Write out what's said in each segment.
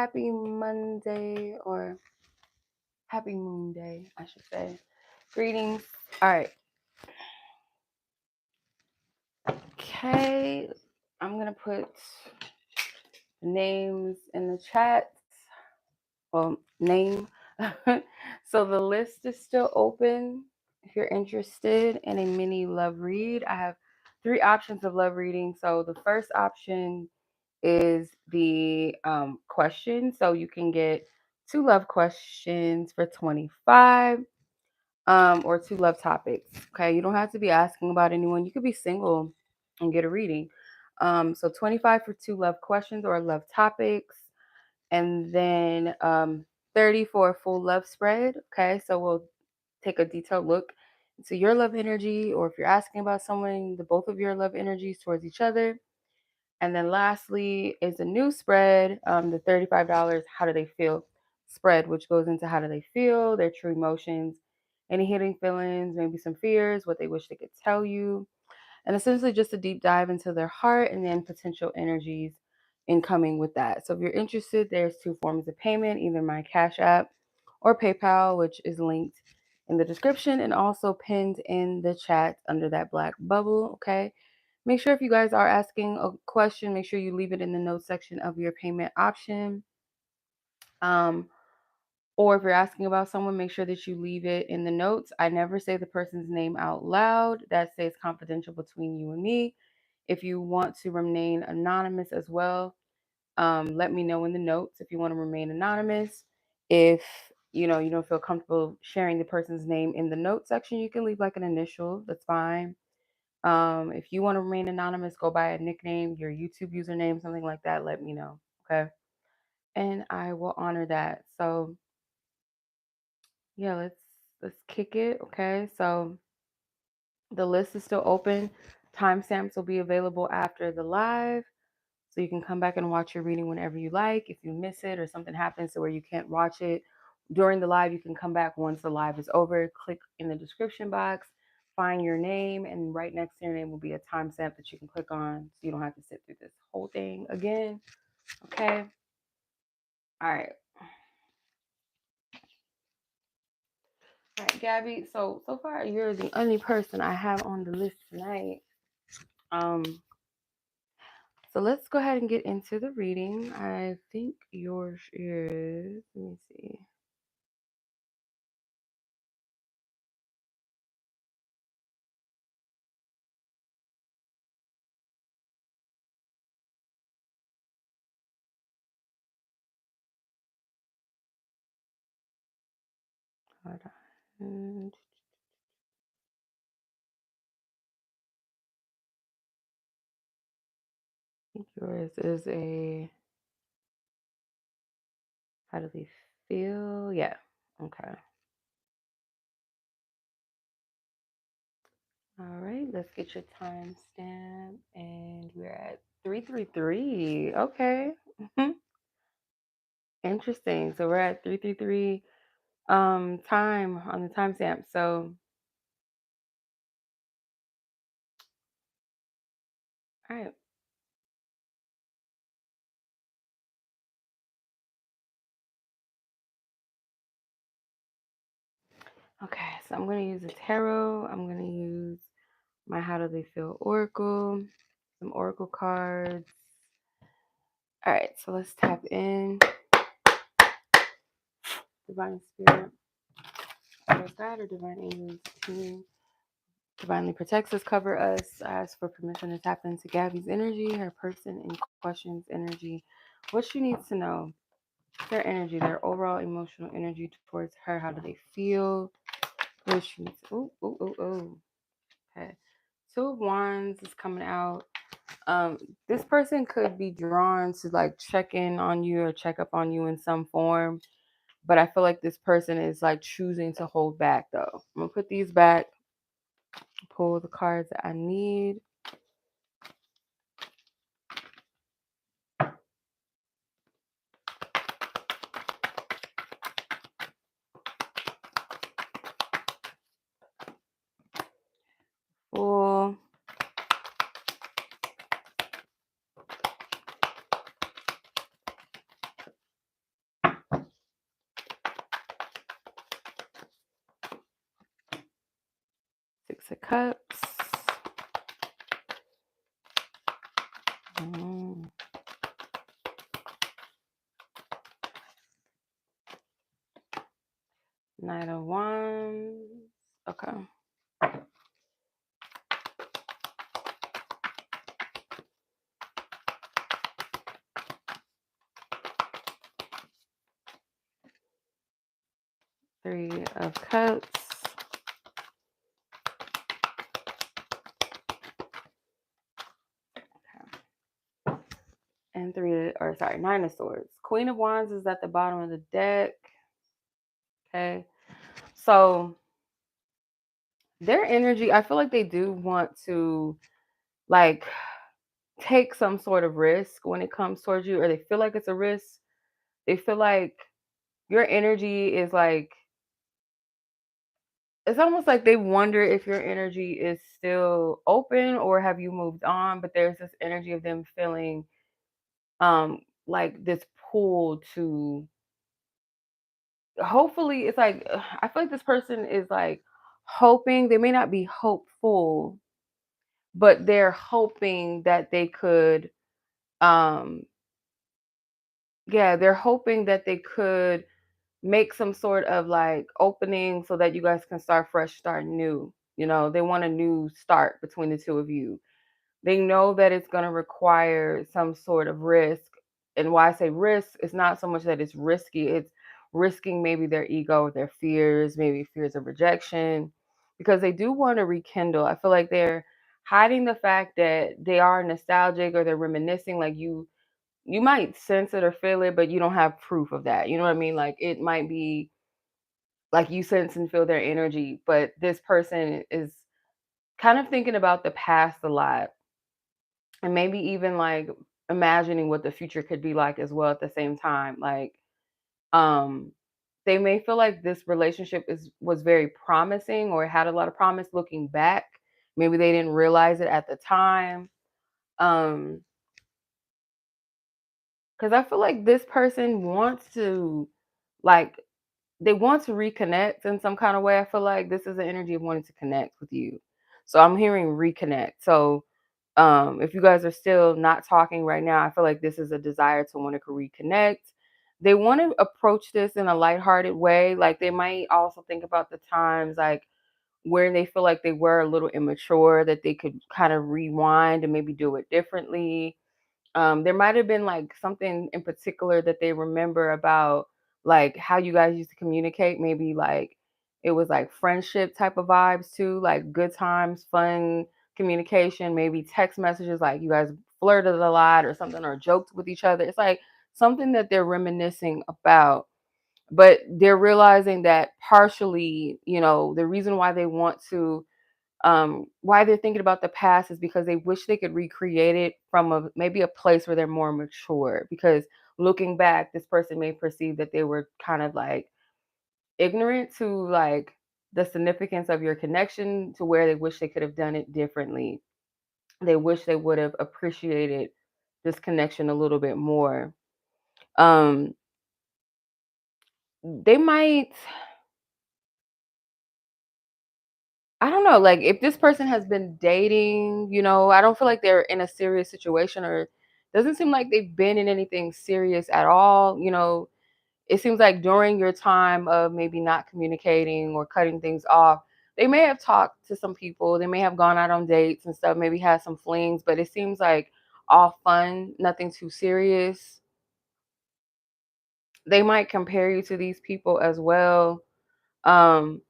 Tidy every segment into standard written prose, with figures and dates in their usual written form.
happy Monday, or happy moon day, I should say. Greetings. All right. Okay. I'm going to put names in the chat. Well, name. So the list is still open. If you're interested in a mini love read, I have 3 options of love reading. So the first option is the question. So you can get 2 love questions for $25, or 2 love topics. Okay, you don't have to be asking about anyone. You could be single and get a reading. So 25 for 2 love questions or love topics, and then 30 for a full love spread. Okay, so we'll take a detailed look into your love energy, or if you're asking about someone, the both of your love energies towards each other. And then lastly is a new spread, the $35 how do they feel spread, which goes into how do they feel, their true emotions, any hidden feelings, maybe some fears, what they wish they could tell you, and essentially just a deep dive into their heart and then potential energies incoming with that. So if you're interested, there's 2 forms of payment, either my Cash App or PayPal, which is linked in the description and also pinned in the chat under that black bubble. Okay. Make sure if you guys are asking a question, make sure you leave it in the notes section of your payment option. Or if you're asking about someone, make sure that you leave it in the notes. I never say the person's name out loud. That stays confidential between you and me. If you want to remain anonymous as well, let me know in the notes if you want to remain anonymous. If you don't feel comfortable sharing the person's name in the note section, you can leave like an initial. That's fine. If you want to remain anonymous, go by a nickname, your YouTube username, something like that. Let me know, okay? And I will honor that. So yeah, let's kick it, okay? So the list is still open. Timestamps will be available after the live, so you can come back and watch your reading whenever you like. If you miss it or something happens to where you can't watch it during the live, you can come back once the live is over. Click in the description box, find your name, and right next to your name will be a timestamp that you can click on, so you don't have to sit through this whole thing again. Okay. All right. All right, Gabby. So far you're the only person I have on the list tonight. So let's go ahead and get into the reading. I think yours is, let me see. Hold on. I think yours is a, how do they feel? Yeah. Okay. All right. Let's get your timestamp. And we're at 333. Okay. Interesting. So we're at 333 time on the timestamp. So all right. Okay, so I'm going to use a tarot. I'm going to use my How Do They Feel Oracle, some Oracle cards. All right, so let's tap in. Divine Spirit, Spirit God, or Divine Angels, team, divinely protects us, cover us. I ask for permission to tap into Gabby's energy, her person in question's energy, what she needs to know, their energy, their overall emotional energy towards her. How do they feel? What she needs. Oh. Okay. 2 of Wands is coming out. This person could be drawn to like check in on you or check up on you in some form, but I feel like this person is like choosing to hold back though. I'm gonna put these back, pull the cards that I need. Pull. Cups. Mm. Knight of Wands. Okay. Three of Cups. Okay. And Nine of Swords. Queen of Wands is at the bottom of the deck. Okay. So their energy, I feel like they do want to like take some sort of risk when it comes towards you, or they feel like it's a risk. They feel like your energy is like, it's almost like they wonder if your energy is still open or have you moved on, but there's this energy of them feeling like this pull to, hopefully it's like, I feel like this person is like hoping, they may not be hopeful, but they're hoping that they could um yeah, they're hoping that they could make some sort of like opening so that you guys can start fresh, start new. You know, they want a new start between the two of you. They know that it's going to require some sort of risk. And why I say risk, it's not so much that it's risky, it's risking maybe their ego, their fears, maybe fears of rejection, because they do want to rekindle. I feel like they're hiding the fact that they are nostalgic or they're reminiscing. Like you might sense it or feel it, but you don't have proof of that. You know what I mean? Like it might be like you sense and feel their energy, but this person is kind of thinking about the past a lot, and maybe even like imagining what the future could be like as well at the same time. Like um they may feel like this relationship was very promising or had a lot of promise looking back. Maybe they didn't realize it at the time. Um cuz I feel like this person wants to like they want to reconnect in some kind of way. I feel like this is the energy of wanting to connect with you. So I'm hearing reconnect. So if you guys are still not talking right now, I feel like this is a desire to want to reconnect. They want to approach this in a lighthearted way. Like they might also think about the times like where they feel like they were a little immature, that they could kind of rewind and maybe do it differently. There might have been like something in particular that they remember about like how you guys used to communicate. Maybe like it was like friendship type of vibes too, like good times, fun communication, maybe text messages, like you guys flirted a lot or something, or joked with each other. It's like something that they're reminiscing about, but they're realizing that partially, the reason why they want to why they're thinking about the past is because they wish they could recreate it from maybe a place where they're more mature. Because looking back, this person may perceive that they were kind of like ignorant to like the significance of your connection, to where they wish they could have done it differently. They wish they would have appreciated this connection a little bit more. Um, they might, I don't know, like if this person has been dating, I don't feel like they're in a serious situation, or doesn't seem like they've been in anything serious at all. It seems like during your time of maybe not communicating or cutting things off, they may have talked to some people, they may have gone out on dates and stuff, maybe had some flings, but it seems like all fun, nothing too serious. They might compare you to these people as well. Um,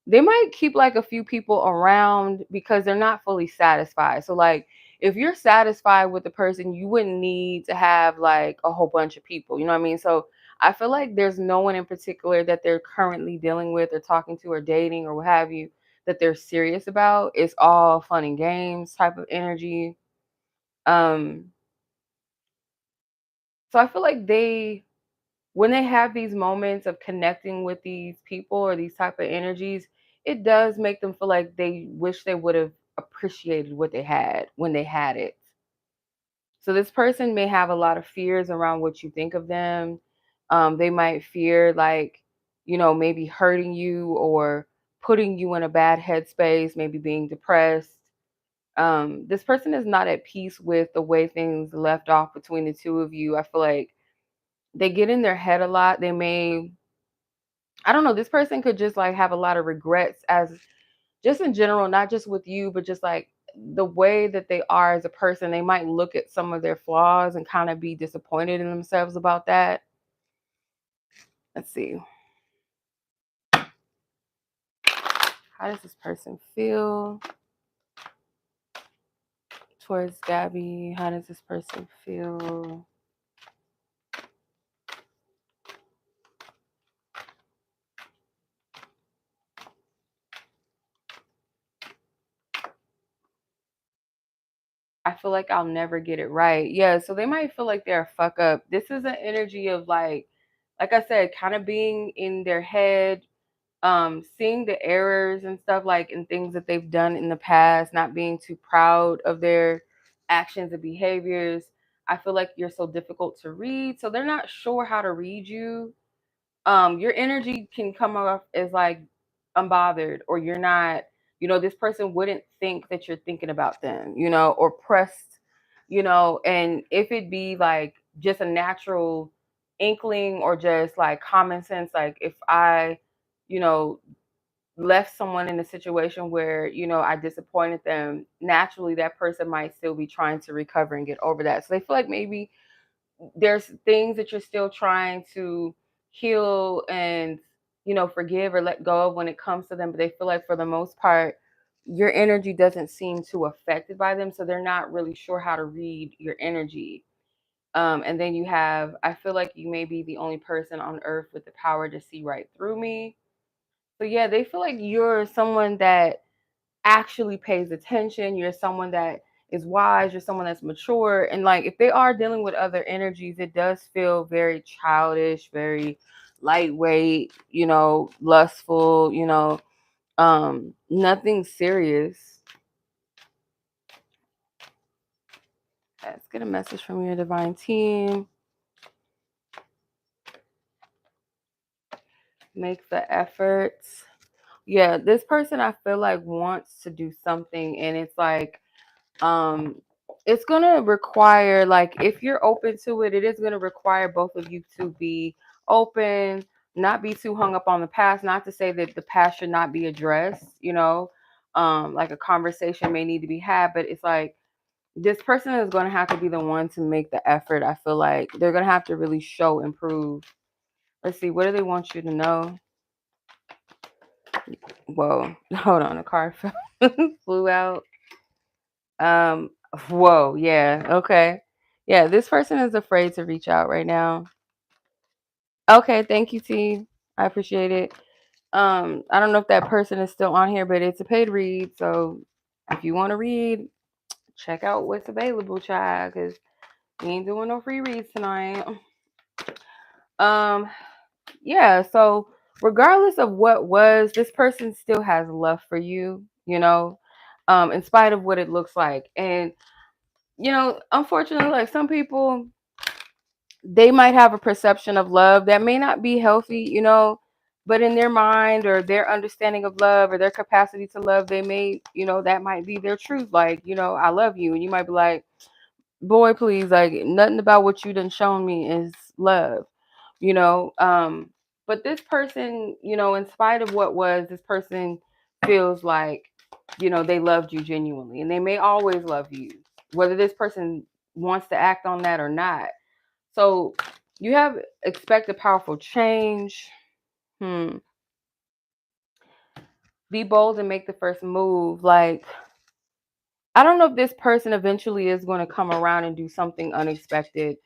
they might keep like a few people around because they're not fully satisfied. So like if you're satisfied with the person, you wouldn't need to have like a whole bunch of people. You know what I mean? So I feel like there's no one in particular that they're currently dealing with or talking to or dating or what have you that they're serious about. It's all fun and games type of energy. Um so I feel like when they have these moments of connecting with these people or these type of energies, it does make them feel like they wish they would have appreciated what they had when they had it. So this person may have a lot of fears around what you think of them. They might fear like, maybe hurting you or putting you in a bad headspace, maybe being depressed. This person is not at peace with the way things left off between the two of you. I feel like they get in their head a lot. They may, I don't know, this person could just like have a lot of regrets as just in general, not just with you, but just like the way that they are as a person. They might look at some of their flaws and kind of be disappointed in themselves about that. Let's see. How does this person feel towards Gabi? How does this person feel? I feel like I'll never get it right. Yeah, so they might feel like they're a fuck up. This is an energy of like I said, kind of being in their head, seeing the errors and stuff like and things that they've done in the past, not being too proud of their actions and behaviors. I feel like you're so difficult to read, so they're not sure how to read you. Your energy can come off as like unbothered, or you're not, this person wouldn't think that you're thinking about them, or pressed, and if it be like just a natural inkling or just like common sense, like if I, you know, left someone in a situation where, I disappointed them, naturally that person might still be trying to recover and get over that. So they feel like maybe there's things that you're still trying to heal and forgive or let go of when it comes to them, but they feel like for the most part your energy doesn't seem too affected by them, so they're not really sure how to read your energy. And then you have, I feel like you may be the only person on earth with the power to see right through me. So yeah, they feel like you're someone that actually pays attention. You're someone that is wise. You're someone that's mature. And like if they are dealing with other energies, it does feel very childish, very lightweight, lustful, nothing serious. Let's get a message from your divine team. Make the efforts. Yeah, this person I feel like wants to do something, and it's like it's gonna require, like, if you're open to it, it is gonna require both of you to be open, not be too hung up on the past. Not to say that the past should not be addressed, like a conversation may need to be had, but it's like this person is gonna have to be the one to make the effort. I feel like they're gonna have to really show improve. Let's see, what do they want you to know? Whoa, hold on, a card flew out. Um, Whoa, yeah, okay. Yeah, this person is afraid to reach out right now. Okay, thank you, T. I appreciate it. I don't know if that person is still on here, but it's a paid read. So if you want to read, check out what's available, child, because we ain't doing no free reads tonight. Um, yeah, so regardless of what was, this person still has love for you, in spite of what it looks like. And unfortunately, like some people, they might have a perception of love that may not be healthy, but in their mind or their understanding of love or their capacity to love, they may, that might be their truth. Like, I love you. And you might be like, boy, please, like nothing about what you done shown me is love, you know. But this person, in spite of what was, this person feels like, they loved you genuinely, and they may always love you, whether this person wants to act on that or not. So you have expect a powerful change. Be bold and make the first move. Like, I don't know if this person eventually is going to come around and do something unexpected.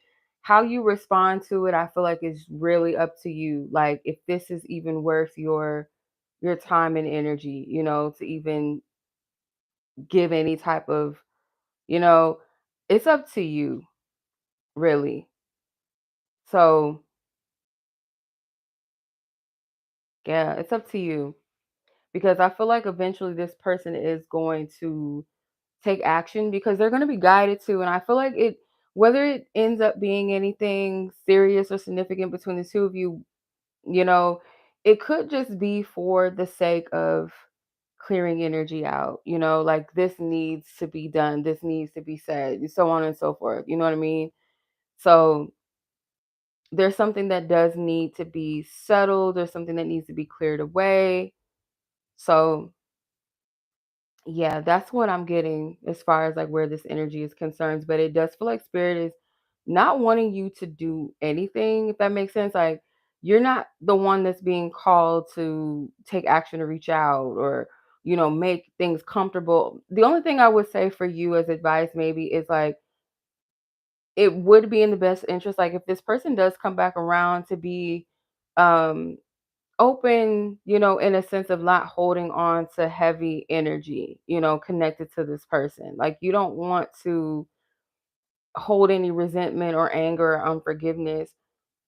How you respond to it, I feel like is really up to you. Like if this is even worth your time and energy, to even give any type of, you know, it's up to you, really. So yeah, it's up to you. Because I feel like eventually this person is going to take action because they're going to be guided to. And I feel like whether it ends up being anything serious or significant between the two of you, you know, it could just be for the sake of clearing energy out, like this needs to be done, this needs to be said, so on and so forth. You know what I mean? So there's something that does need to be settled, there's something that needs to be cleared away. So yeah, that's what I'm getting as far as like where this energy is concerned. But it does feel like spirit is not wanting you to do anything, if that makes sense. Like you're not the one that's being called to take action to reach out or, make things comfortable. The only thing I would say for you as advice maybe is like it would be in the best interest, like if this person does come back around to be um open, in a sense of not holding on to heavy energy, connected to this person. Like you don't want to hold any resentment or anger or unforgiveness.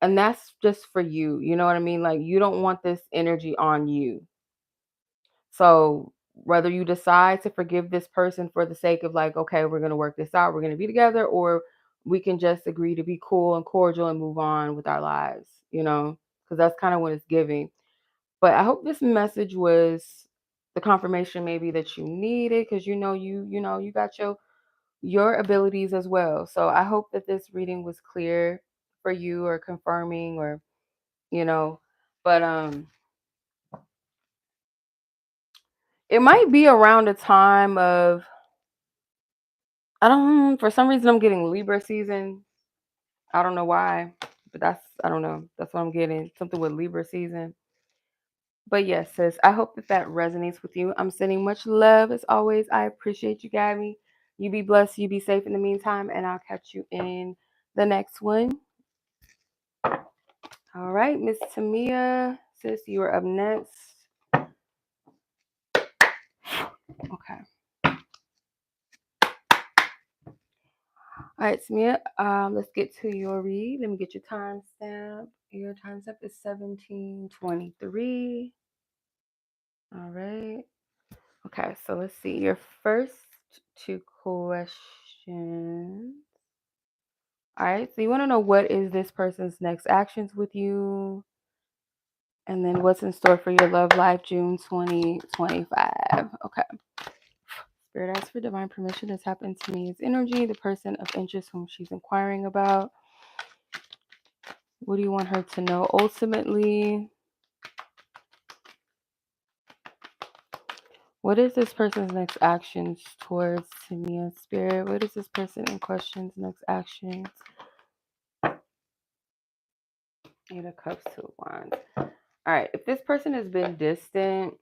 And that's just for you. You know what I mean? Like you don't want this energy on you. So whether you decide to forgive this person for the sake of like, okay, we're going to work this out, we're going to be together, or we can just agree to be cool and cordial and move on with our lives, because that's kind of what it's giving. But I hope this message was the confirmation maybe that you needed, because you got your abilities as well. So I hope that this reading was clear for you or confirming or you know, but it might be around a time of I don't for some reason I'm getting Libra season. I don't know why, but I don't know. That's what I'm getting. Something with Libra season. But yes, sis, I hope that that resonates with you. I'm sending much love as always. I appreciate you, Gabby. You be blessed. You be safe in the meantime, and I'll catch you in the next one. All right, Miss Temia, sis, you are up next. Okay. All right, Tamia, let's get to your read. Let me get your timestamp. Your timestamp is 17:23. All right. Okay, so let's see. Your first two questions. All right, so you want to know what is this person's next actions with you? And then what's in store for your love life, June 2025. Okay. Spirit asks for divine permission to tap into Mia's energy, the person of interest whom she's inquiring about. What do you want her to know ultimately? What is this person's next actions towards Temia, Spirit? What is this person in question's next actions? Eight of Cups, Two of Wands. All right. If this person has been distant,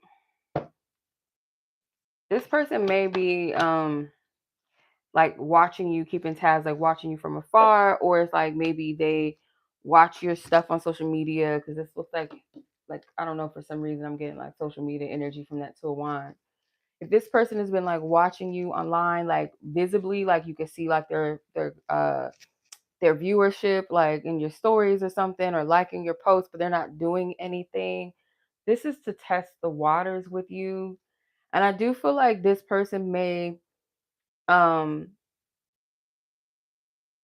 this person may be like watching you, keeping tabs, like watching you from afar, or it's like maybe they watch your stuff on social media, because this looks like I don't know, for some reason I'm getting like social media energy from that Two of Wands. If this person has been like watching you online, like visibly, like you can see like their viewership, like in your stories or something, or liking your posts, but they're not doing anything. This is to test the waters with you. And I do feel like this person may um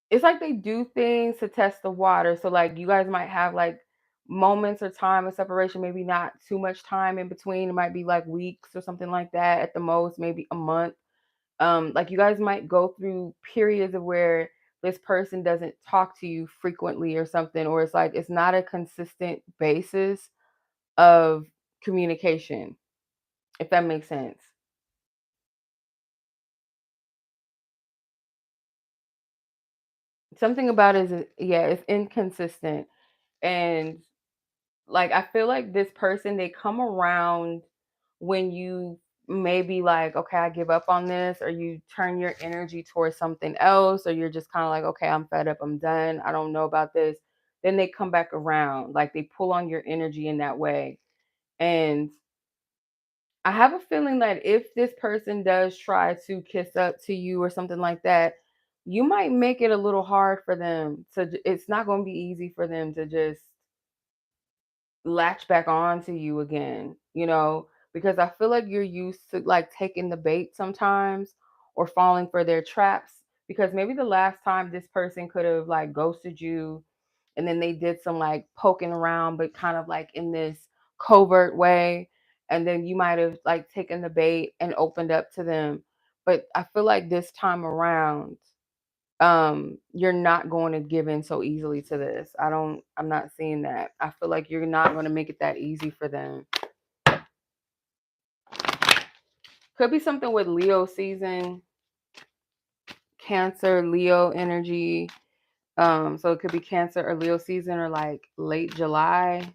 it's like they do things to test the water. So like you guys might have like moments or time of separation, maybe not too much time in between. It might be like weeks or something like that at the most, maybe a month. Like you guys might go through periods of where this person doesn't talk to you frequently or something, or it's like it's not a consistent basis of communication, if that makes sense. Something about it is, yeah, it's inconsistent. And like I feel like this person, they come around when you maybe like, okay, I give up on this, or you turn your energy towards something else, or you're just kind of like, okay, I'm fed up, I'm done, I don't know about this. Then they come back around, like they pull on your energy in that way. And I have a feeling that if this person does try to kiss up to you or something like that, you might make it a little hard for them to, it's not going to be easy for them to just latch back on to you again, because I feel like you're used to like taking the bait sometimes or falling for their traps, because maybe the last time this person could have like ghosted you and then they did some like poking around, but kind of like in this covert way, and then you might have like taken the bait and opened up to them. But I feel like this time around, you're not going to give in so easily to this. I'm not seeing that. I feel like you're not going to make it that easy for them. Could be something with Leo season, Cancer, Leo energy. So it could be Cancer or Leo season, or like late July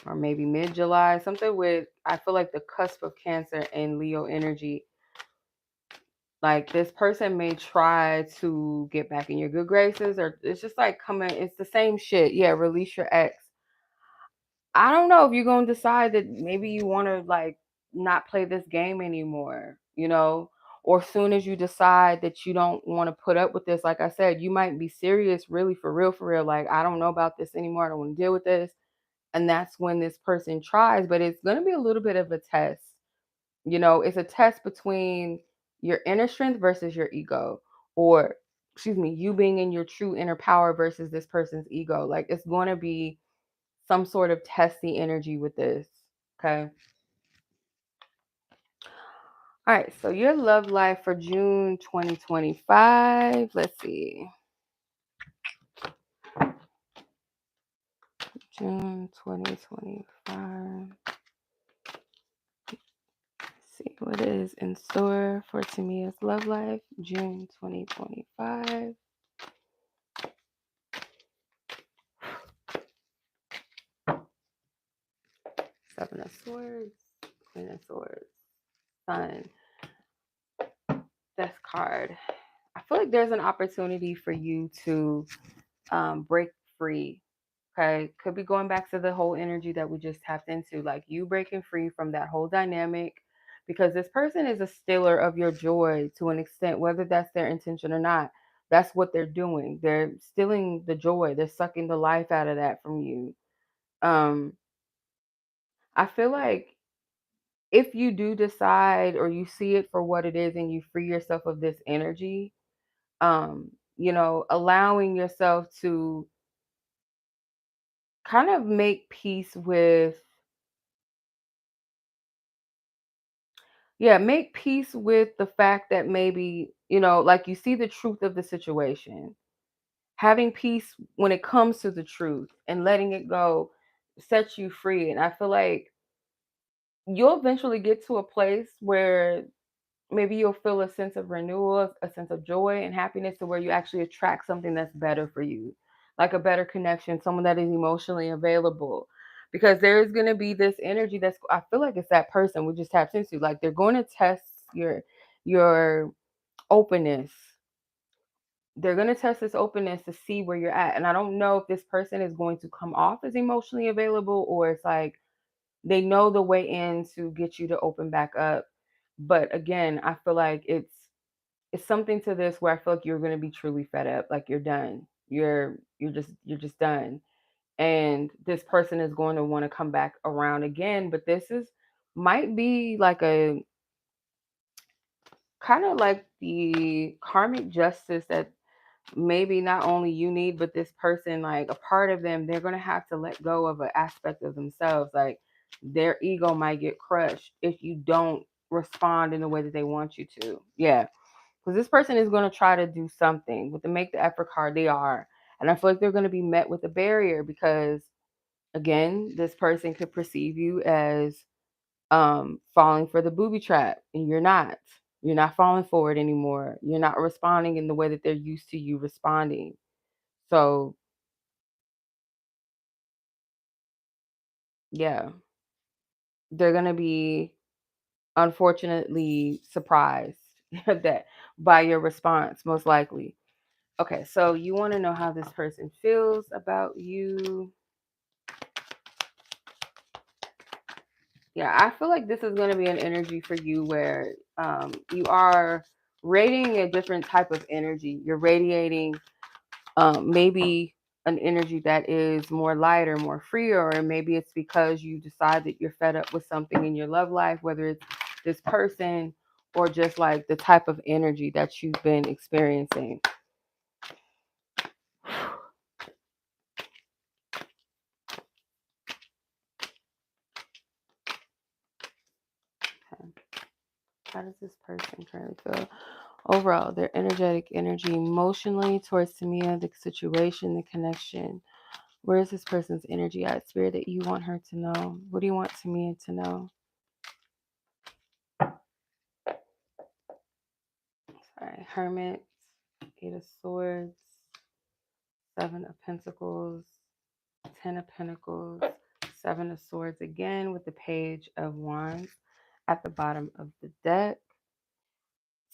or maybe mid-July. Something with, I feel like, the cusp of Cancer and Leo energy. Like this person may try to get back in your good graces, or it's just like coming, it's the same shit. Yeah, release your ex. I don't know if you're going to decide that maybe you want to like not play this game anymore, or soon as you decide that you don't want to put up with this, like I said, you might be serious, really, for real. Like, I don't know about this anymore. I don't want to deal with this. And that's when this person tries, but it's going to be a little bit of a test. It's a test between your inner strength versus your ego, or, excuse me, you being in your true inner power versus this person's ego. Like, it's going to be some sort of testy energy with this. Okay. All right. So your love life for June 2025. Let's see. June 2025. See what is in store for Temia's love life, June 2025. Seven of Swords, Queen of Swords, Sun. Death card. I feel like there's an opportunity for you to break free. Okay, could be going back to the whole energy that we just tapped into, like you breaking free from that whole dynamic, because this person is a stealer of your joy to an extent, whether that's their intention or not. That's what they're doing. They're stealing the joy. They're sucking the life out of that from you. I feel like if you do decide, or you see it for what it is, and you free yourself of this energy, allowing yourself to kind of make peace with, make peace with the fact that maybe, like, you see the truth of the situation. Having peace when it comes to the truth and letting it go sets you free. And I feel like you'll eventually get to a place where maybe you'll feel a sense of renewal, a sense of joy and happiness, to where you actually attract something that's better for you, like a better connection, someone that is emotionally available. Because there is going to be this energy that's, I feel like it's that person we just tapped into. Like, they're going to test your openness. They're going to test this openness to see where you're at. And I don't know if this person is going to come off as emotionally available, or it's like they know the way in to get you to open back up. But again, I feel like it's something to this where I feel like you're going to be truly fed up. Like, you're done. You're just done. And this person is going to want to come back around again. But this might be like a kind of like the karmic justice that maybe not only you need, but this person, like a part of them, they're going to have to let go of an aspect of themselves. Like, their ego might get crushed if you don't respond in the way that they want you to. Yeah. Because this person is going to try to do something. With the make the effort card, they are. And I feel like they're going to be met with a barrier, because, again, this person could perceive you as falling for the booby trap, and you're not. You're not falling for it anymore. You're not responding in the way that they're used to you responding. So, yeah, they're going to be unfortunately surprised that by your response, most likely. Okay, so you want to know how this person feels about you. Yeah, I feel like this is going to be an energy for you where you are radiating a different type of energy. You're radiating maybe an energy that is more lighter, more freer, or maybe it's because you decide that you're fed up with something in your love life, whether it's this person or just like the type of energy that you've been experiencing. How does this person currently feel? Overall, their energetic energy emotionally towards Temia, the situation, the connection. Where is this person's energy at? Spirit, that you want her to know. What do you want Temia to know? Sorry. Hermit, 8 of Swords, 7 of Pentacles, 10 of Pentacles, 7 of Swords again with the Page of Wands at the bottom of the deck.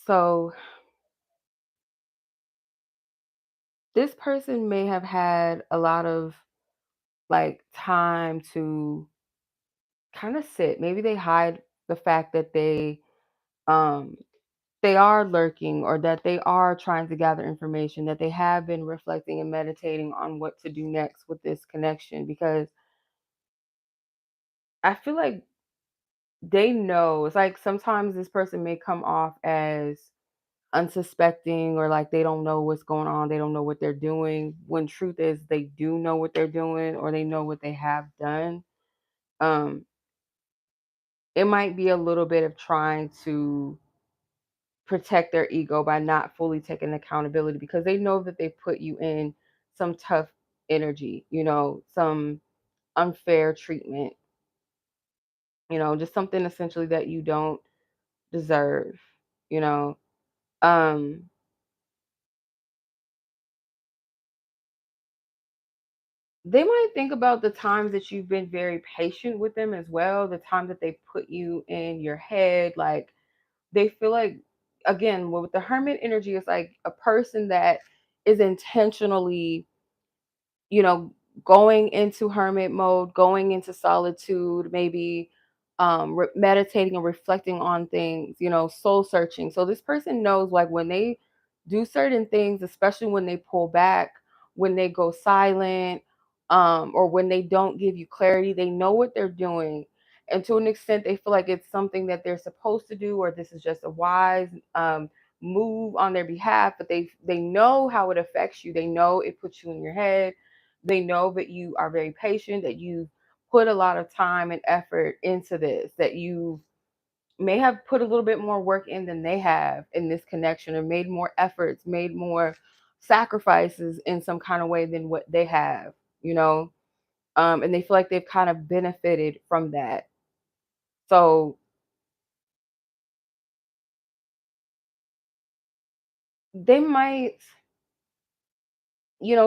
So this person may have had a lot of like time to kind of sit. Maybe they hide the fact that they are lurking, or that they are trying to gather information, that they have been reflecting and meditating on what to do next with this connection, because I feel like they know. It's like sometimes this person may come off as unsuspecting, or like they don't know what's going on, they don't know what they're doing, when truth is they do know what they're doing, or they know what they have done. um it might be a little bit of trying to protect their ego by not fully taking accountability, because they know that they put you in some tough energy, some unfair treatment, just something essentially that you don't deserve, you know. Um they might think about the times that you've been very patient with them as well, the time that they put you in your head. Like, they feel like, again, with the Hermit energy, it's like a person that is intentionally, you know, going into hermit mode, going into solitude, maybe meditating and reflecting on things, soul searching. So this person knows, like, when they do certain things, especially when they pull back, when they go silent, or when they don't give you clarity, they know what they're doing. And to an extent, they feel like it's something that they're supposed to do, or this is just a wise move on their behalf. But they know how it affects you. They know it puts you in your head. They know that you are very patient, that you've put a lot of time and effort into this, that you may have put a little bit more work in than they have in this connection, or made more efforts, made more sacrifices in some kind of way than what they have, and they feel like they've kind of benefited from that. So they might,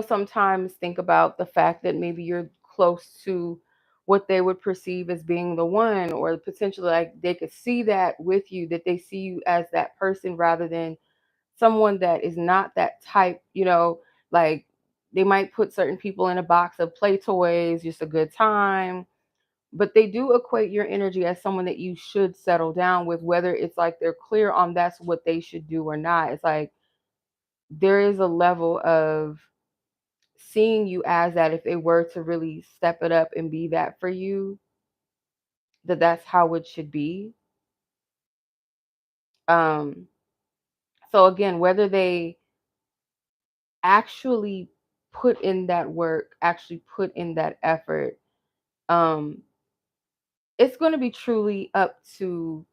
sometimes think about the fact that maybe you're close to what they would perceive as being the one, or potentially like they could see that with you, that they see you as that person rather than someone that is not that type, like they might put certain people in a box of play toys, just a good time. But they do equate your energy as someone that you should settle down with, whether it's like they're clear on that's what they should do or not. It's like there is a level of seeing you as that, if they were to really step it up and be that for you, that's how it should be. um so again, whether they actually put in that work, actually put in that effort, um it's going to be truly up to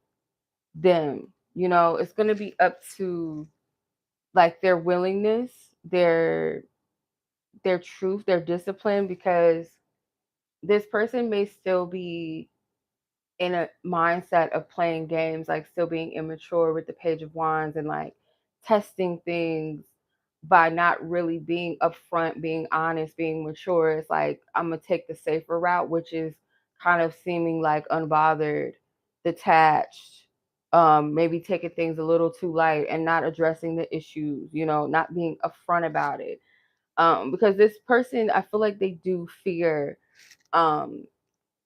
them. It's going to be up to, like, their willingness, their truth, their discipline, because this person may still be in a mindset of playing games, like still being immature with the Page of Wands, and like testing things by not really being upfront, being honest, being mature. It's like, I'm gonna take the safer route, which is kind of seeming like unbothered, detached, maybe taking things a little too light and not addressing the issues, not being upfront about it. Because this person, I feel like they do fear um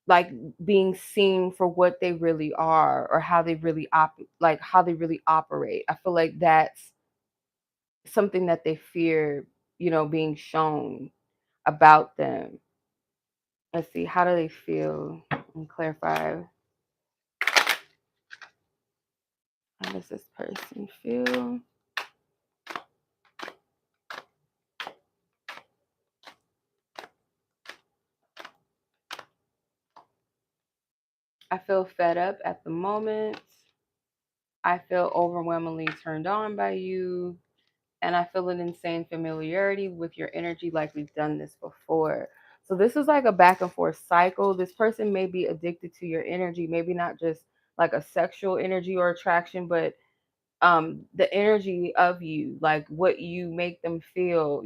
like being seen for what they really are, or how they really how they really operate. I feel like that's something that they fear, being shown about them. Let's see, how do they feel? And clarify. How does this person feel? I feel fed up at the moment. I feel overwhelmingly turned on by you, and I feel an insane familiarity with your energy, like we've done this before. So this is like a back and forth cycle. This person may be addicted to your energy, maybe not just like a sexual energy or attraction, but the energy of you, like what you make them feel,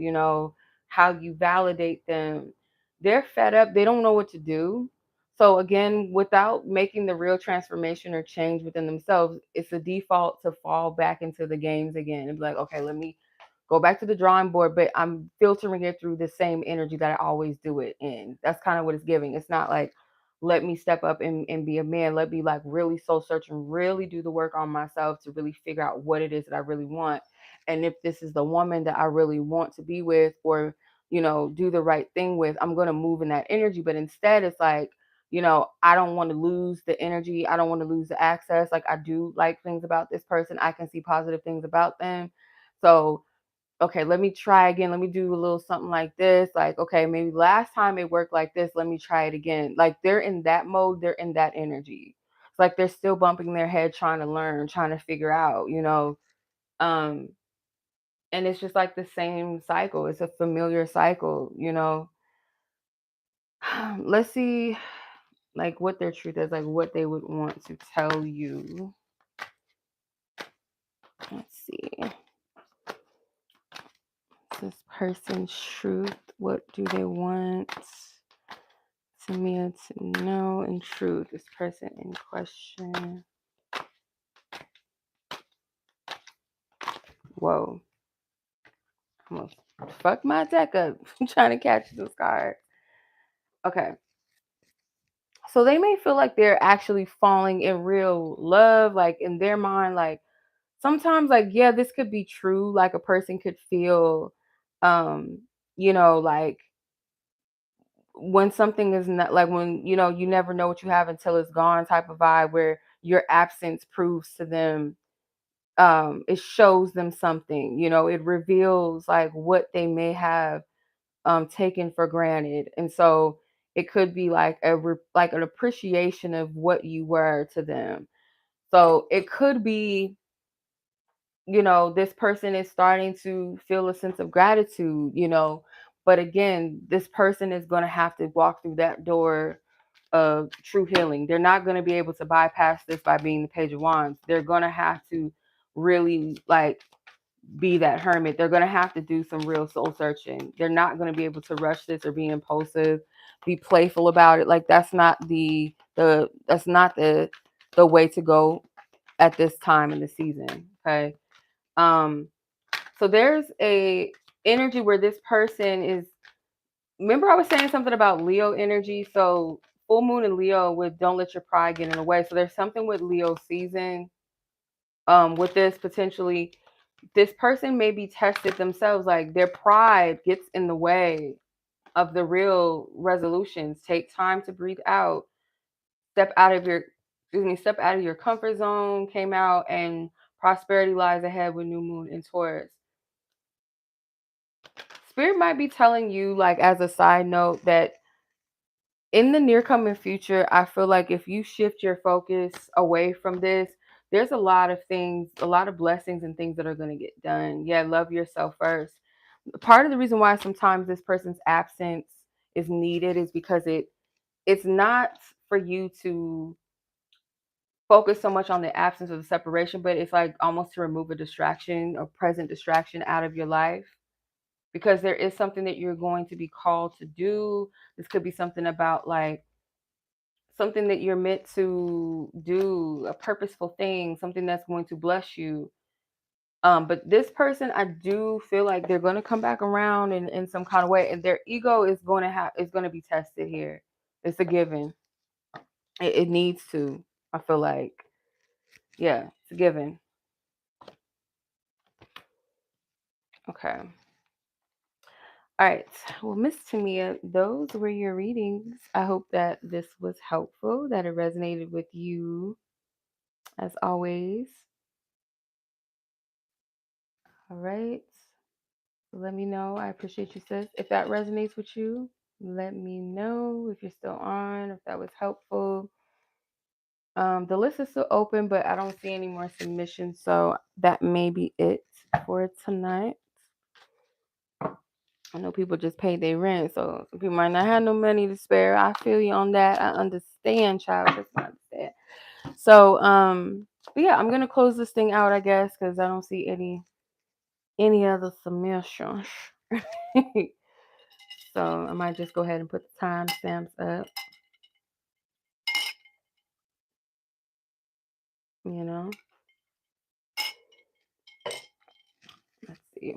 how you validate them. They're fed up, they don't know what to do. So again, without making the real transformation or change within themselves, it's a default to fall back into the games again and be like, okay, let me go back to the drawing board, but I'm filtering it through the same energy that I always do it in. That's kind of what it's giving. It's not like, let me step up and be a man. Let me like really soul search and really do the work on myself to really figure out what it is that I really want. And if this is the woman that I really want to be with, or, do the right thing with, I'm going to move in that energy. But instead it's like, I don't want to lose the energy. I don't want to lose the access. Like, I do like things about this person. I can see positive things about them. So okay, let me try again. Let me do a little something like this. Like, okay, maybe last time it worked like this. Let me try it again. Like, they're in that mode. They're in that energy. It's like they're still bumping their head, trying to learn, trying to figure out. Um, and it's just like the same cycle. It's a familiar cycle. Let's see, like, what their truth is, like what they would want to tell you. Let's see. This person's truth. What do they want Temia to know in truth? This person in question. Whoa. Almost fucked my deck up. I'm trying to catch this card. Okay. So they may feel like they're actually falling in real love, like in their mind, like sometimes, like, yeah, this could be true. Like a person could feel like when something is not, like, when you never know what you have until it's gone type of vibe, where your absence proves to them, it shows them something, it reveals like what they may have taken for granted. And so it could be like like an appreciation of what you were to them. So it could be, this person is starting to feel a sense of gratitude. But again, this person is going to have to walk through that door of true healing. They're not going to be able to bypass this by being the Page of Wands. They're going to have to really like be that hermit. They're going to have to do some real soul searching. They're not going to be able to rush this or be impulsive, be playful about it. Like, that's not the way to go at this time in the season. Okay. So there's a energy where this person is, remember I was saying something about Leo energy. So full moon in Leo with don't let your pride get in the way. So there's something with Leo season with this potentially. This person may be tested themselves, like their pride gets in the way of the real resolutions. Take time to breathe out, step out of your comfort zone, came out, and prosperity lies ahead with new moon in Taurus. Spirit might be telling you, like, as a side note, that in the near coming future, I feel like if you shift your focus away from this, there's a lot of things, a lot of blessings and things that are going to get done. Yeah, love yourself first. Part of the reason why sometimes this person's absence is needed is because it's not for you to focus so much on the absence of the separation, but it's like almost to remove a distraction, a present distraction out of your life, because there is something that you're going to be called to do. This could be something about like something that you're meant to do, a purposeful thing, something that's going to bless you. But this person, I do feel like they're going to come back around in some kind of way, and their ego is going to be tested here. It's a given. It needs to. I feel like, yeah, it's a given. Okay. All right. Well, Miss Temia, those were your readings. I hope that this was helpful, that it resonated with you as always. All right. Let me know. I appreciate you, sis. If that resonates with you, let me know if you're still on, if that was helpful. The list is still open, but I don't see any more submissions, so that may be it for tonight. I know people just paid their rent, so some people might not have no money to spare. I feel you on that. I understand, child. Just understand. So, but yeah, I'm gonna close this thing out, I guess, because I don't see any other submissions. So I might just go ahead and put the timestamps up. You know, let's see.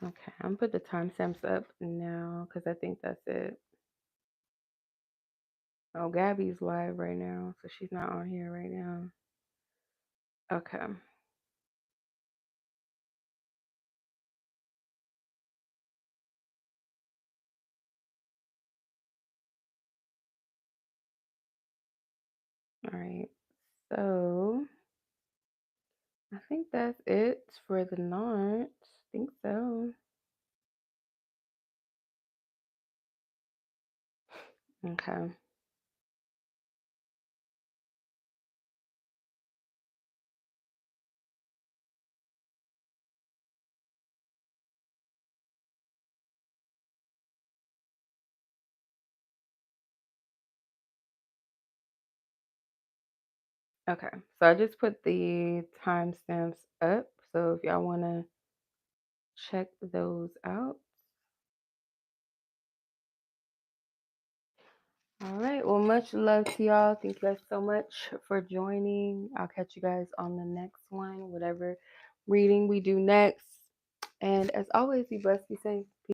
Okay, I'm gonna put the timestamps up now because I think that's it. Oh, Gabby's live right now, so she's not on here right now. Okay. All right. So I think that's it for the night. I think so. Okay. Okay. So I just put the timestamps up. So if y'all want to check those out. All right. Well, much love to y'all. Thank you guys so much for joining. I'll catch you guys on the next one, whatever reading we do next. And as always, be blessed, be safe.